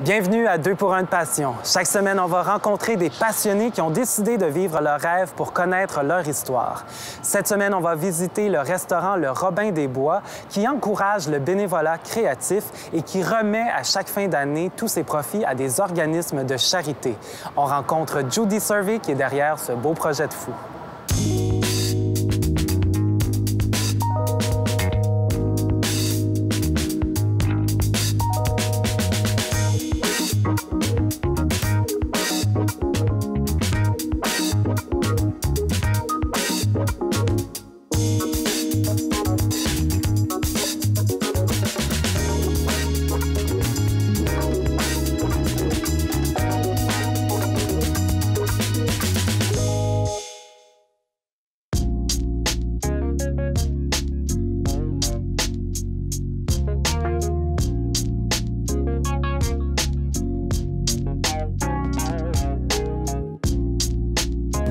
Bienvenue à 2 pour 1 de passion. Chaque semaine, on va rencontrer des passionnés qui ont décidé de vivre leur rêve pour connaître leur histoire. Cette semaine, on va visiter le restaurant Le Robin des Bois qui encourage le bénévolat créatif et qui remet à chaque fin d'année tous ses profits à des organismes de charité. On rencontre Judy Survey qui est derrière ce beau projet de fou.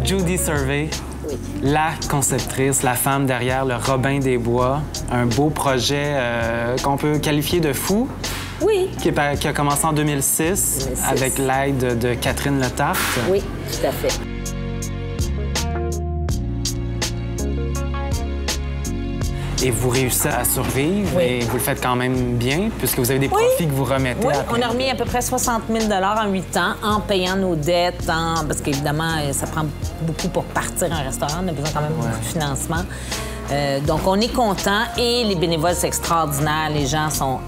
Judy Survey, oui. La conceptrice, la femme derrière le Robin des Bois, un beau projet qu'on peut qualifier de fou. Oui. Qui a commencé en 2006 avec l'aide de Catherine Letarte. Oui, tout à fait. Et vous réussissez à survivre et vous le faites quand même bien, puisque vous avez des profits que vous remettez après. On a remis à peu près 60 000 en 8 ans en payant nos dettes, parce qu'évidemment, ça prend beaucoup pour partir un restaurant. On a besoin quand même beaucoup de financement. Donc, on est content et les bénévoles, c'est extraordinaire. Les gens sont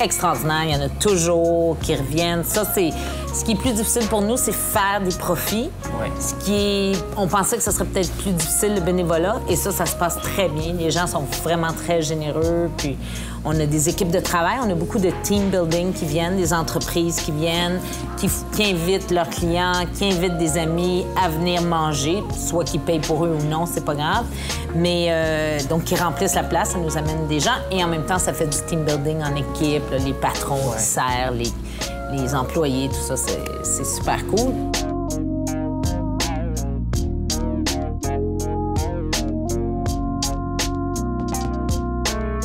extraordinaires. Il y en a toujours qui reviennent. Ça, c'est... Ce qui est plus difficile pour nous, c'est faire des profits. Oui. Ce qui est... On pensait que ça serait peut-être plus difficile, le bénévolat. Et ça se passe très bien. Les gens sont vraiment très généreux. Puis on a des équipes de travail. On a beaucoup de team building qui viennent, des entreprises qui viennent, qui invitent leurs clients, qui invitent des amis à venir manger, soit qu'ils payent pour eux ou non, c'est pas grave. Mais donc, qui remplissent la place, ça nous amène des gens. Et en même temps, ça fait du team building en équipe. Là, les patrons qui servent, les employés, tout ça, c'est super cool.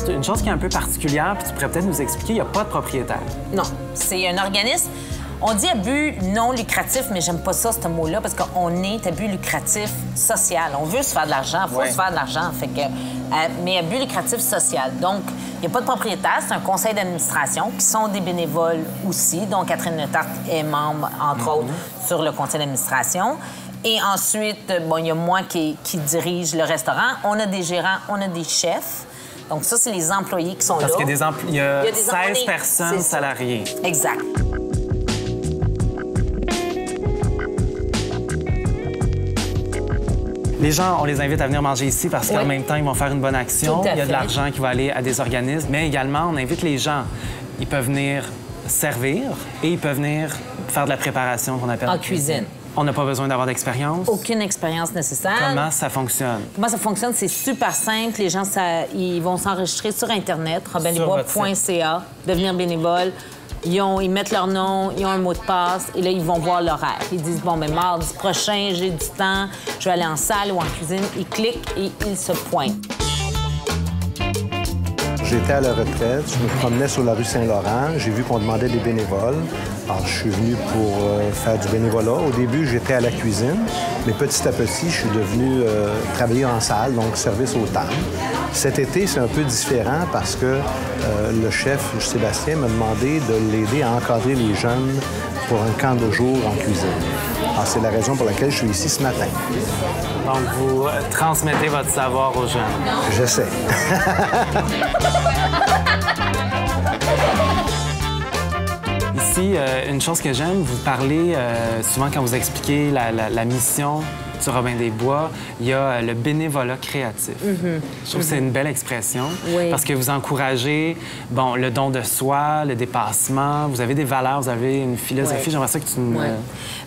Une chose qui est un peu particulière, puis tu pourrais peut-être nous expliquer, il n'y a pas de propriétaire. Non, c'est un organisme. On dit à but non lucratif, mais j'aime pas ça, ce mot-là, parce qu'on est à but lucratif social. On veut se faire de l'argent, il faut se faire de l'argent. Mais à but lucratif social. Donc, il n'y a pas de propriétaire, c'est un conseil d'administration qui sont des bénévoles aussi. Donc, Catherine Letarte est membre, entre autres, sur le conseil d'administration. Et ensuite, il y a moi qui dirige le restaurant. On a des gérants, on a des chefs. Donc, ça, c'est les employés qui sont là. Parce qu'il y a 16 personnes salariées. Exact. Les gens, on les invite à venir manger ici parce qu'en même temps, ils vont faire une bonne action. Il y a de l'argent qui va aller à des organismes. Mais également, on invite les gens. Ils peuvent venir servir et ils peuvent venir faire de la préparation qu'on appelle... En cuisine. On n'a pas besoin d'avoir d'expérience. Aucune expérience nécessaire. Comment ça fonctionne? Comment ça fonctionne? C'est super simple. Les gens, ils vont s'enregistrer sur Internet, robindesbois.ca, devenir bénévole. Ils mettent leur nom, ils ont un mot de passe, et là, ils vont voir l'horaire. Ils disent, bon, mais mardi prochain, j'ai du temps, je vais aller en salle ou en cuisine. Ils cliquent et ils se pointent. J'étais à la retraite, je me promenais sur la rue Saint-Laurent, j'ai vu qu'on demandait des bénévoles. Alors, je suis venu pour faire du bénévolat. Au début, j'étais à la cuisine, mais petit à petit, je suis devenu travailler en salle, donc service aux tables. Cet été, c'est un peu différent parce que le chef, Sébastien, m'a demandé de l'aider à encadrer les jeunes pour un camp de jour en cuisine. Alors, c'est la raison pour laquelle je suis ici ce matin. Donc, vous transmettez votre savoir aux jeunes. J'essaie. Ici, une chose que j'aime, vous parlez souvent quand vous expliquez la mission du Robin des Bois, il y a le bénévolat créatif. Je trouve que c'est une belle expression parce que vous encouragez le don de soi, le dépassement, vous avez des valeurs, vous avez une philosophie. J'aimerais ça que tu me...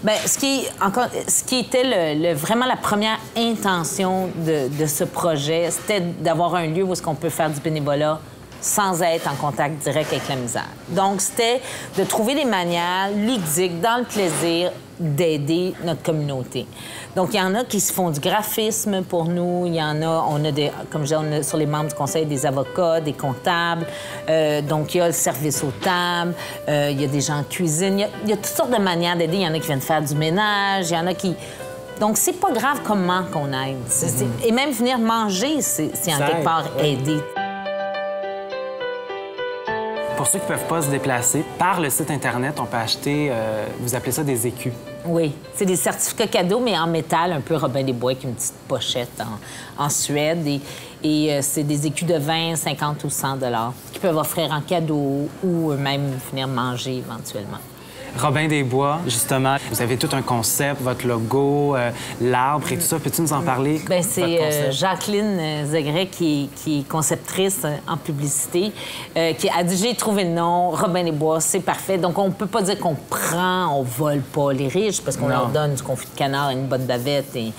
Bien, ce qui était vraiment la première intention de ce projet, c'était d'avoir un lieu où est-ce qu'on peut faire du bénévolat sans être en contact direct avec la misère. Donc, c'était de trouver des manières ludiques, dans le plaisir, d'aider notre communauté. Donc, il y en a qui se font du graphisme pour nous. Il y en a, on a des, comme je dis, on a sur les membres du conseil des avocats, des comptables. Donc, il y a le service aux tables. Il y a des gens en cuisine. Il y a toutes sortes de manières d'aider. Il y en a qui viennent faire du ménage. Il y en a qui... Donc, c'est pas grave comment qu'on aide. Et même venir manger, c'est en quelque part aider. Pour ceux qui ne peuvent pas se déplacer, par le site Internet, on peut acheter, vous appelez ça des écus. Oui, c'est des certificats cadeaux, mais en métal, un peu Robin des Bois, avec une petite pochette en Suède. Et c'est des écus de 20, 50 ou 100 qu'ils peuvent offrir en cadeau ou même venir manger éventuellement. Robin des Bois, justement, vous avez tout un concept, votre logo, l'arbre et tout ça. Peux-tu nous en parler? Bien, c'est Jacqueline Zegret qui est conceptrice en publicité, qui a dit « J'ai trouvé le nom, Robin des Bois, c'est parfait. » Donc, on peut pas dire qu'on on vole pas les riches, parce qu'on leur donne du confit de canard et une botte d'avette et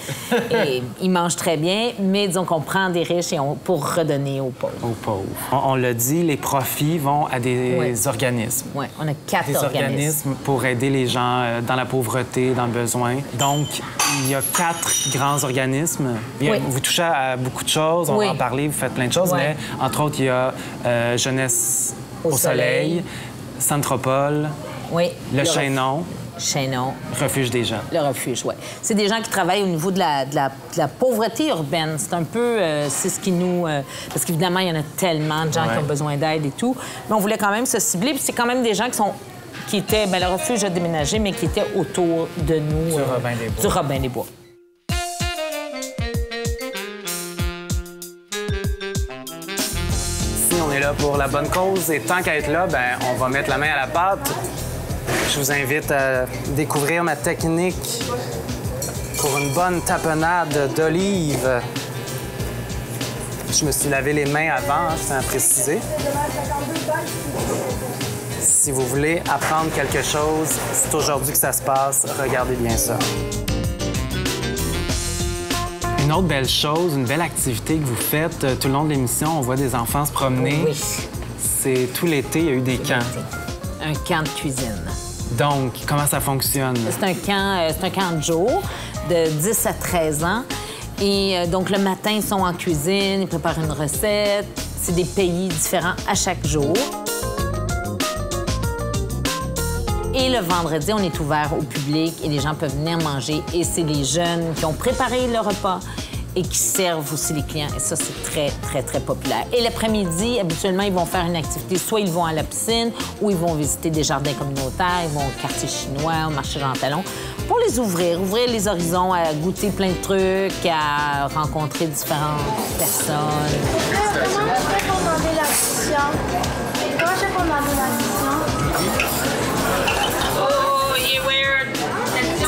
ils mangent très bien, mais disons qu'on prend des riches pour redonner aux pauvres. Aux pauvres. On l'a dit, les profits vont à des organismes. Oui, on a 4 organismes pour aider les gens dans la pauvreté, dans le besoin. Donc, il y a 4 grands organismes. Vous touchez à beaucoup de choses, on va en parler, vous faites plein de choses, mais entre autres, il y a Jeunesse au Soleil, Centropole, le Chaînon. Refuge des gens. Le refuge, oui. C'est des gens qui travaillent au niveau de la pauvreté urbaine. C'est un peu... c'est ce qui nous... parce qu'évidemment, il y en a tellement de gens qui ont besoin d'aide et tout. Mais on voulait quand même se cibler. Puis c'est quand même des gens qui étaient... Bien, le refuge a déménagé, mais qui étaient autour de nous... Du Robin des Bois. Si on est là pour la bonne cause et tant qu'à être là, ben on va mettre la main à la pâte. Je vous invite à découvrir ma technique pour une bonne tapenade d'olives. Je me suis lavé les mains avant, je tiens à préciser. Si vous voulez apprendre quelque chose, c'est aujourd'hui que ça se passe, regardez bien ça. Une autre belle chose, une belle activité que vous faites tout le long de l'émission, on voit des enfants se promener. Oui. C'est tout l'été, il y a eu des camps. Un camp de cuisine. Donc, comment ça fonctionne? C'est un camp de jour de 10 à 13 ans. Et donc, le matin, ils sont en cuisine, ils préparent une recette. C'est des pays différents à chaque jour. Et le vendredi, on est ouvert au public et les gens peuvent venir manger. Et c'est les jeunes qui ont préparé le repas et qui servent aussi les clients. Et ça, c'est très, très, très populaire. Et l'après-midi, habituellement, ils vont faire une activité. Soit ils vont à la piscine ou ils vont visiter des jardins communautaires, ils vont au quartier chinois, au marché Jean Talon, pour les ouvrir les horizons, à goûter plein de trucs, à rencontrer différentes personnes. Comment je fais pour demander l'addition? Comment je fais pour demander l'addition?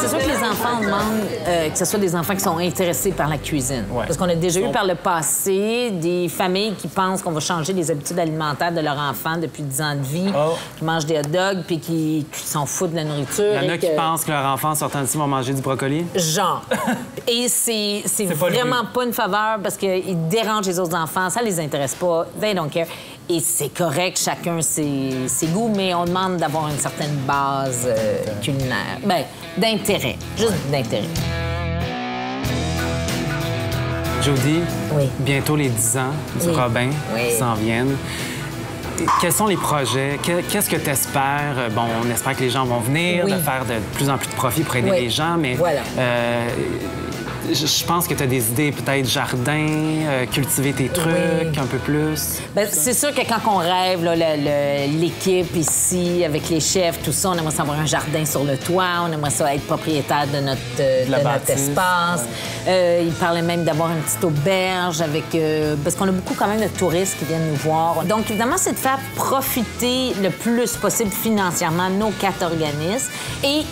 C'est sûr que les enfants demandent que ce soit des enfants qui sont intéressés par la cuisine. Parce qu'on a déjà eu par le passé des familles qui pensent qu'on va changer les habitudes alimentaires de leurs enfants depuis 10 ans de vie, qui mangent des hot dogs puis qui s'en foutent de la nourriture. Il y en a qui pensent que leurs enfants sortant d'ici vont manger du brocoli? Genre. Et c'est vraiment pas une faveur parce qu'ils dérangent les autres enfants, ça les intéresse pas, they don't care. Et c'est correct, chacun ses goûts, mais on demande d'avoir une certaine base culinaire. Bien, d'intérêt, juste d'intérêt. Jody, bientôt les 10 ans du Robin qui s'en viennent. Quels sont les projets? Qu'est-ce que tu espères? Bon, on espère que les gens vont venir, de faire de plus en plus de profit pour aider les gens, mais je pense que tu as des idées, peut-être jardin, cultiver tes trucs un peu plus. Bien, c'est sûr que quand on rêve, l'équipe ici, avec les chefs, tout ça, on aimerait savoir un jardin sur le toit, on aimerait ça être propriétaire de notre espace. Il parlait même d'avoir une petite auberge avec... parce qu'on a beaucoup quand même de touristes qui viennent nous voir. Donc, évidemment, c'est de faire profiter le plus possible financièrement nos 4 organismes et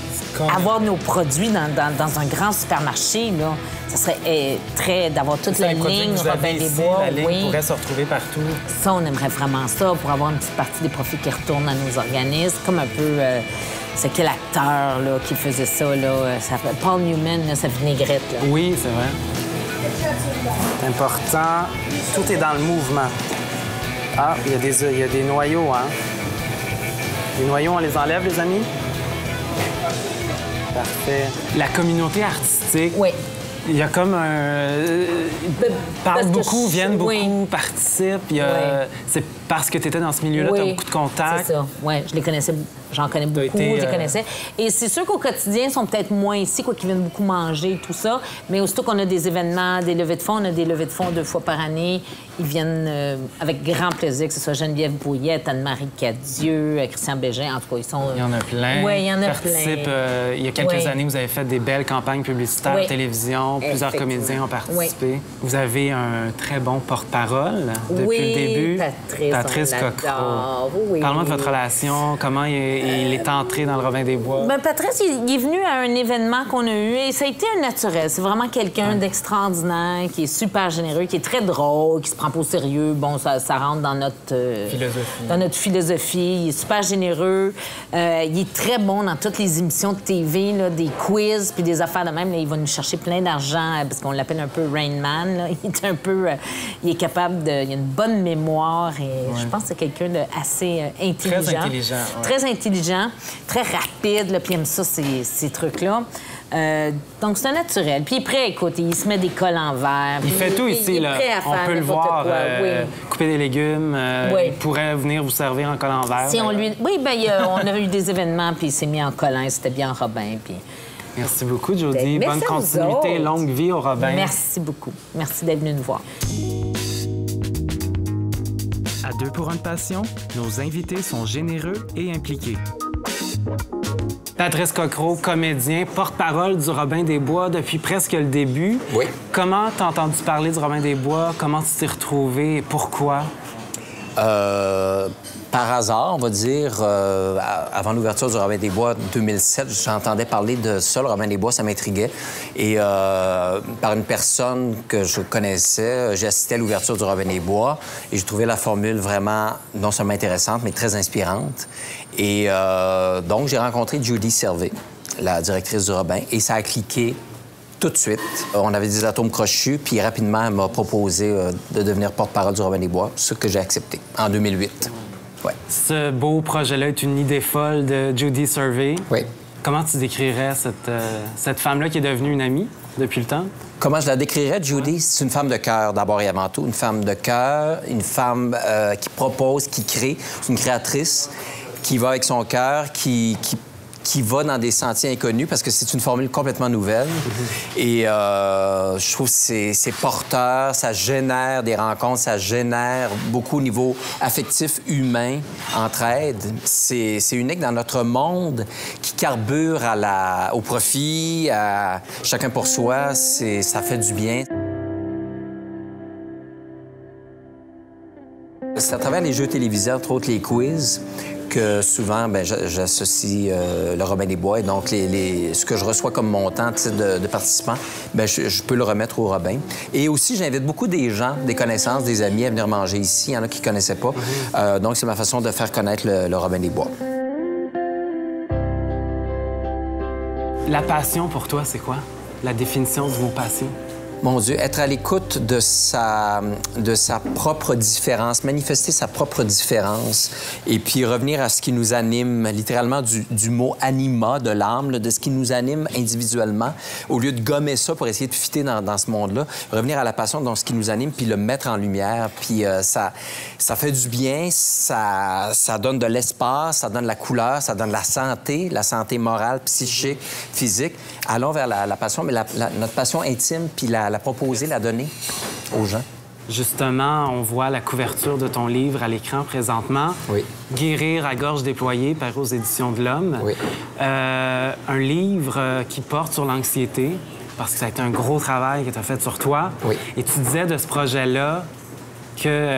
avoir nos produits dans un grand supermarché, là. Ça serait très... d'avoir toute la ligne Robin des Bois. La ligne pourrait se retrouver partout. Ça, on aimerait vraiment ça pour avoir une petite partie des profits qui retournent à nos organismes. Comme un peu... c'est quel acteur là, qui faisait ça, là? Ça s'appelle Paul Newman, là, sa vinaigrette. Là. Oui, c'est vrai. C'est important. Tout est dans le mouvement. Ah, il y a des noyaux, hein? Les noyaux, on les enlève, les amis? Parfait. La communauté artistique. Oui. Il y a comme un... parlent beaucoup, viennent beaucoup, oui. participent. Oui. C'est parce que tu étais dans ce milieu-là, Oui. tu as beaucoup de contacts. C'est ça. Oui, je les connaissais. J'en connais beaucoup, je les connaissais. Et c'est sûr qu'au quotidien, ils sont peut-être moins ici, quoi qu'ils viennent beaucoup manger et tout ça. Mais aussitôt qu'on a des événements, des levées de fonds, on a des levées de fonds 2 fois par année. Ils viennent avec grand plaisir, que ce soit Geneviève Bouillette, Anne-Marie Cadieux, Christian Bégin. En tout cas, ils sont... Il y en a plein. Oui, il y en a Participent, plein. Il y a quelques Oui. années, vous avez fait des belles campagnes publicitaires, Oui. télévision, plusieurs comédiens ont participé. Oui. Vous avez un très bon porte-parole depuis Oui, le début. Patrice, on Cocro. l'adore. Oui. Parle-moi de votre relation, comment il est entré dans le Robin des Bois. Ben, Patrice, il est venu à un événement qu'on a eu et ça a été un naturel. C'est vraiment quelqu'un d'extraordinaire, qui est super généreux, qui est très drôle, qui se prend pas au sérieux. Bon, ça rentre dans notre philosophie. Il est super généreux. Il est très bon dans toutes les émissions de TV, là, des quiz puis des affaires de même. Là, il va nous chercher plein d'argent parce qu'on l'appelle un peu Rain Man. Là. Il est un peu... il est capable de... Il a une bonne mémoire et je pense que c'est quelqu'un d'assez intelligent. Très intelligent. Ouais. Très intelligent, très rapide, là, puis il aime ça, ces trucs-là. Donc, c'est un naturel. Puis il est prêt, écoute, il se met des cols en verre. Il fait tout ici, là. On peut le voir. Couper des légumes. Il pourrait venir vous servir en col en verre. Si on lui... Oui, bien, on a eu des événements, puis il s'est mis en colin. C'était bien Robin, puis... Merci beaucoup, Jody. Merci Bonne continuité, longue vie au Robin. Merci beaucoup. Merci d'être venu nous voir. À 2 pour 1 de passion, nos invités sont généreux et impliqués. Patrice Cocro, comédien, porte-parole du Robin des Bois depuis presque le début. Oui. Comment t'as entendu parler du Robin des Bois? Comment tu t'es retrouvé et pourquoi? Par hasard, on va dire, avant l'ouverture du Robin des Bois en 2007, j'entendais parler de ça, le Robin des Bois, ça m'intriguait. Et par une personne que je connaissais, j'ai assisté à l'ouverture du Robin des Bois et j'ai trouvé la formule vraiment non seulement intéressante, mais très inspirante. Et donc, j'ai rencontré Judy Servet, la directrice du Robin, et ça a cliqué tout de suite. On avait des atomes crochus, puis rapidement, elle m'a proposé de devenir porte-parole du Robin des Bois, ce que j'ai accepté en 2008. Ouais. Ce beau projet-là est une idée folle de Judy Servet. Oui. Comment tu décrirais cette femme-là qui est devenue une amie depuis le temps? Comment je la décrirais, Judy? C'est une femme de cœur, d'abord et avant tout. Une femme de cœur, une femme qui propose, qui crée. C'est une créatrice qui va avec son cœur, qui va dans des sentiers inconnus parce que c'est une formule complètement nouvelle. Et je trouve que c'est porteur, ça génère des rencontres, ça génère beaucoup au niveau affectif, humain, entraide. C'est unique dans notre monde qui carbure au profit, à chacun pour soi. Ça fait du bien. C'est à travers les jeux télévisés, entre autres les quiz, que souvent, j'associe le Robin des Bois. Et donc, ce que je reçois comme montant de participants, je peux le remettre au Robin. Et aussi, j'invite beaucoup des gens, des connaissances, des amis à venir manger ici. Il y en a qui ne connaissaient pas. Donc, c'est ma façon de faire connaître le Robin des Bois. La passion, pour toi, c'est quoi? La définition de vos passions? Mon Dieu, être à l'écoute de sa propre différence, manifester sa propre différence et puis revenir à ce qui nous anime, littéralement du mot anima, de l'âme, de ce qui nous anime individuellement, au lieu de gommer ça pour essayer de fitter dans ce monde-là, revenir à la passion dans ce qui nous anime puis le mettre en lumière. Puis ça fait du bien, ça donne de l'espace, ça donne la couleur, ça donne la santé morale, psychique, physique. Allons vers la passion, mais notre passion intime puis la proposer, la donner aux gens. Justement, on voit la couverture de ton livre à l'écran présentement. Oui. Guérir à gorge déployée, paru aux Éditions de l'Homme. Oui. Un livre qui porte sur l'anxiété, parce que ça a été un gros travail que tu as fait sur toi. Oui. Et tu disais de ce projet-là que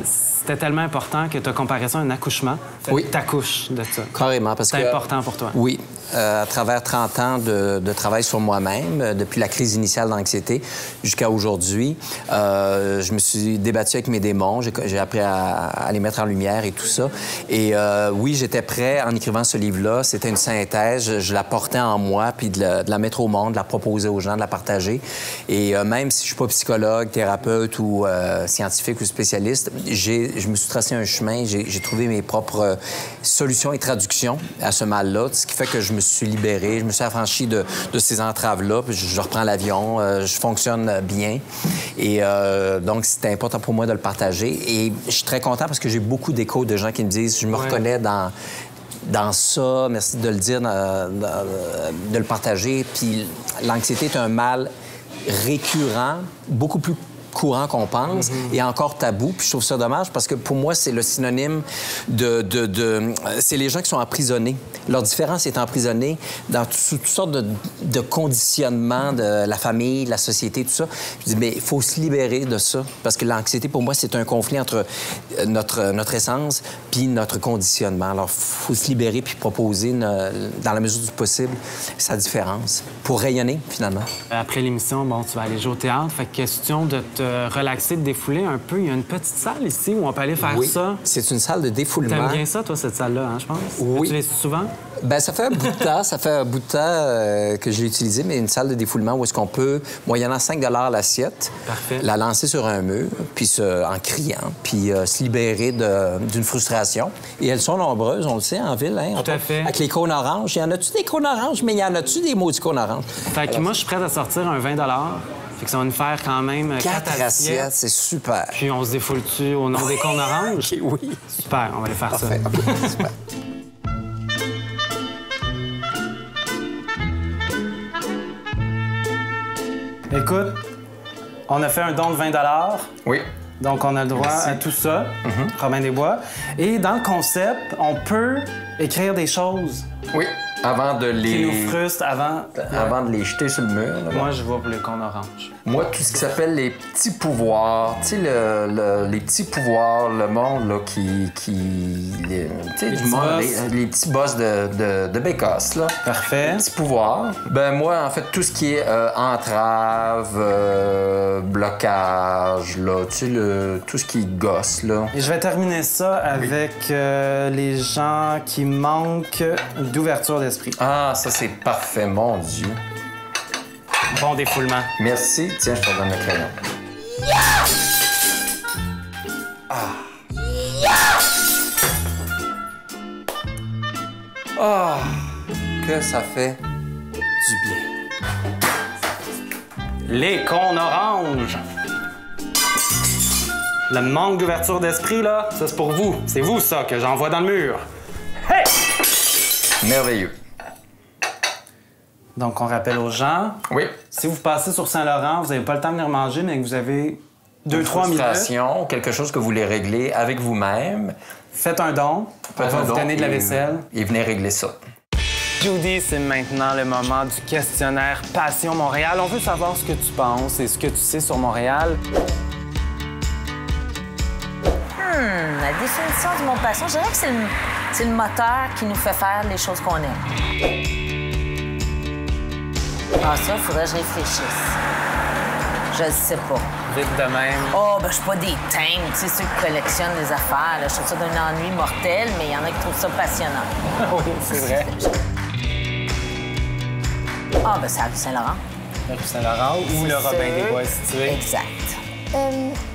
c'était tellement important que tu as comparé ça à un accouchement. Oui. Tu accouches de ça. Carrément, parce que... C'est important pour toi. Oui. à travers 30 ans de travail sur moi-même, depuis la crise initiale d'anxiété jusqu'à aujourd'hui. Je me suis débattu avec mes démons, j'ai appris à les mettre en lumière et tout ça. Et oui, j'étais prêt en écrivant ce livre-là. C'était une synthèse, je la portais en moi, puis de la mettre au monde, de la proposer aux gens, de la partager. Et même si je suis pas psychologue, thérapeute ou scientifique ou spécialiste, je me suis tracé un chemin, j'ai trouvé mes propres solutions et traductions à ce mal-là, ce qui fait que je me suis libéré, je me suis affranchi de ces entraves-là, puis je reprends l'avion, je fonctionne bien. Et donc, c'était important pour moi de le partager. Et je suis très content parce que j'ai beaucoup d'échos de gens qui me disent « Je me reconnais dans ça, merci de le dire, de le partager. » Puis l'anxiété est un mal récurrent, beaucoup plus courant qu'on pense et encore tabou. Puis je trouve ça dommage parce que pour moi, c'est le synonyme c'est les gens qui sont emprisonnés. Leur différence est emprisonnée dans toutes sortes de conditionnements de la famille, de la société, tout ça. Je dis, mais il faut se libérer de ça parce que l'anxiété, pour moi, c'est un conflit entre notre essence puis notre conditionnement. Alors, il faut se libérer puis proposer, dans la mesure du possible, sa différence pour rayonner, finalement. Après l'émission, bon, tu vas aller jouer au théâtre. Fait que question de te relaxer, de défouler un peu. Il y a une petite salle ici où on peut aller faire ça. C'est une salle de défoulement. T'aimes bien ça, toi, cette salle-là, hein, je pense? Oui. Tu l'as souvent? Bien, ça fait un bout de temps. Ça fait un bout de temps que je l'ai utilisé, mais une salle de défoulement où est-ce qu'on peut, moyennant 5 $ l'assiette, la lancer sur un mur, puis en criant, puis se libérer d'une frustration. Et elles sont nombreuses, on le sait, en ville. Hein? Tout à fait. Avec les cônes oranges. Il y en a-tu des cônes oranges, mais il y en a-tu des maudits cônes oranges? Fait que moi, je suis prête à sortir un 20 $. Fait que ça va nous faire quand même 4 assiettes. C'est super. Puis on se défoule-tu au nom des cônes oranges? Oui. Super, on va aller faire Parfait. ça. OK, super. Écoute, on a fait un don de 20 $. Oui. Donc, on a le droit à tout ça, Robin des Bois. Et dans le concept, on peut écrire des choses Oui. Avant de les... qui nous frustrent, Avant de les jeter sur le mur. Là, Moi, je vais pour les cônes oranges. Moi, tout ce qui s'appelle les petits pouvoirs, tu sais, les petits pouvoirs, le monde, là, tu sais, du monde, les petits boss de Bécosse, là. Parfait. Les petits pouvoirs. Ben moi, en fait, tout ce qui est entrave, blocage, là, tu sais, tout ce qui est gosse, là. Et je vais terminer ça avec les gens qui manquent d'ouverture d'esprit. Ah, ça, c'est parfait, mon Dieu. Bon défoulement. Merci. Tiens, je te donne le crayon. Ah, que ça fait du bien. Les cônes oranges. Le manque d'ouverture d'esprit, là, ça, c'est pour vous. C'est vous, ça, que j'envoie dans le mur. Hey! Merveilleux. Donc, on rappelle aux gens. Oui. Si vous passez sur Saint-Laurent, vous n'avez pas le temps de venir manger, mais que vous avez 2-3 minutes. Quelque chose que vous voulez régler avec vous-même. Faites un don. On va vous donner de la vaisselle. Et venez régler ça. Judy, c'est maintenant le moment du questionnaire Passion Montréal. On veut savoir ce que tu penses et ce que tu sais sur Montréal. La définition du mot passion, je dirais que c'est le moteur qui nous fait faire les choses qu'on aime. Ah, ça, il faudrait que je réfléchisse. Je ne sais pas. Vite de même. Oh, ben je suis pas des tanks, tu sais, ceux qui collectionnent les affaires. Là. Je trouve ça d'un ennui mortel, mais il y en a qui trouvent ça passionnant. Oui, c'est vrai. Ah, ben c'est à Saint-Laurent. La rue Saint-Laurent ou le Robin des Bois est situé. Exact.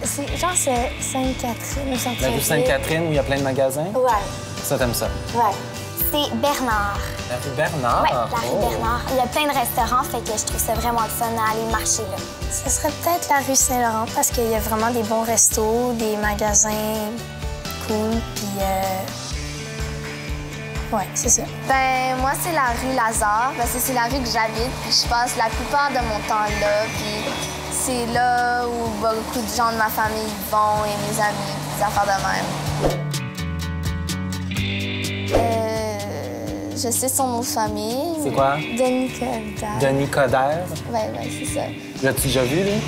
C'est Sainte-Catherine ou Sainte-Catherine. La rue Sainte-Catherine où il y a plein de magasins. Ouais, Ça, t'aimes ça? ouais. C'est Bernard. La rue Bernard? Ouais, la rue Bernard. Il y a plein de restaurants, fait que je trouve ça vraiment le fun à aller marcher là. Ce serait peut-être la rue Saint-Laurent parce qu'il y a vraiment des bons restos, des magasins cool, puis ouais, c'est ça. Ben, moi, c'est la rue Lazare, parce que c'est la rue que j'habite, puis je passe la plupart de mon temps là, puis c'est là où beaucoup de gens de ma famille vont et mes amis, des affaires de même. Je sais son nom de famille. C'est quoi? Denis Coderre. Denis Coderre. Ouais, c'est ça. L'as-tu déjà vu, lui?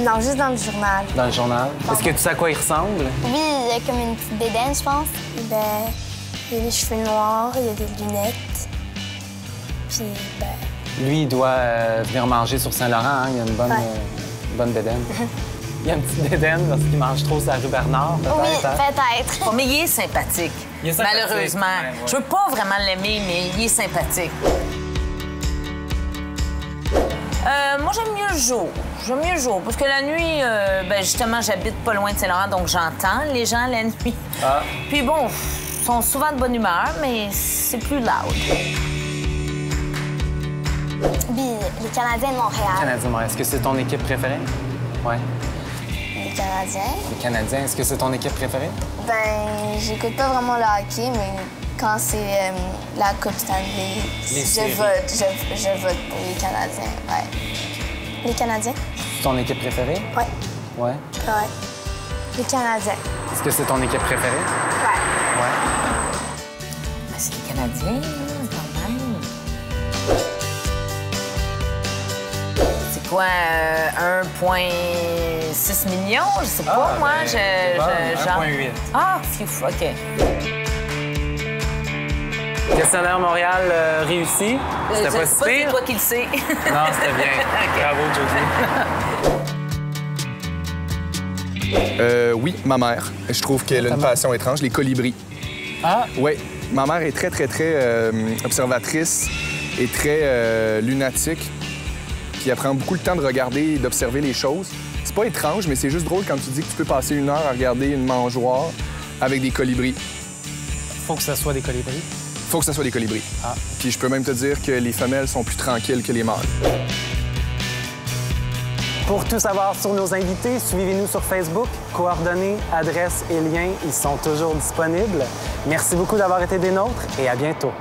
Non, juste dans le journal. Dans le journal. Est-ce que tu sais à quoi il ressemble? Oui, il a comme une petite bédaine, je pense. Ben, il a les cheveux noirs, il a des lunettes. Puis, ben... Lui, il doit venir manger sur Saint-Laurent, hein? Il y a une bonne bédaine. Il y a une petite bédaine parce qu'il mange trop sur la rue Bernard, peut-être. Oui, hein? peut-être. Oh, mais il est sympathique. Il est sympathique. Malheureusement. Ouais, ouais. Je veux pas vraiment l'aimer, mais il est sympathique. Moi, j'aime mieux le jour. J'aime mieux le jour. Parce que la nuit, ben, justement, j'habite pas loin de Saint-Laurent, donc j'entends les gens la nuit. Ah. Puis bon, ils sont souvent de bonne humeur, mais c'est plus loud. Puis, les Canadiens de Montréal. Canadien, est-ce que c'est ton équipe préférée? Oui. Les Canadiens? Les Canadiens, est-ce que c'est ton équipe préférée? Ben, j'écoute pas vraiment le hockey, mais quand c'est la Coupe Stanley, séries. je vote pour les Canadiens. Ouais. Les Canadiens? C'est ton équipe préférée? Ouais. Ouais. Ouais. Les Canadiens. Est-ce que c'est ton équipe préférée? Ouais. Ouais. Ben, c'est les Canadiens, quand même. C'est quoi, 1,6 million? Je sais pas, moi. Bon, 1,8. Ah, pfff, OK. Questionnaire Montréal réussi. C'était pas si C'est pire. toi qui le sais. Non, c'était bien. OK. Bravo, Jody. Oui, ma mère. Je trouve qu'elle a une passion étrange, les colibris. Ah, Oui, ma mère est très, très, très observatrice et très lunatique. Puis elle prend beaucoup le temps de regarder et d'observer les choses. C'est pas étrange, mais c'est juste drôle quand tu dis que tu peux passer 1 heure à regarder une mangeoire avec des colibris. faut que ce soit des colibris. Faut que ce soit des colibris. Ah. Puis je peux même te dire que les femelles sont plus tranquilles que les mâles. Pour tout savoir sur nos invités, suivez-nous sur Facebook. Coordonnées, adresses et liens, ils sont toujours disponibles. Merci beaucoup d'avoir été des nôtres et à bientôt.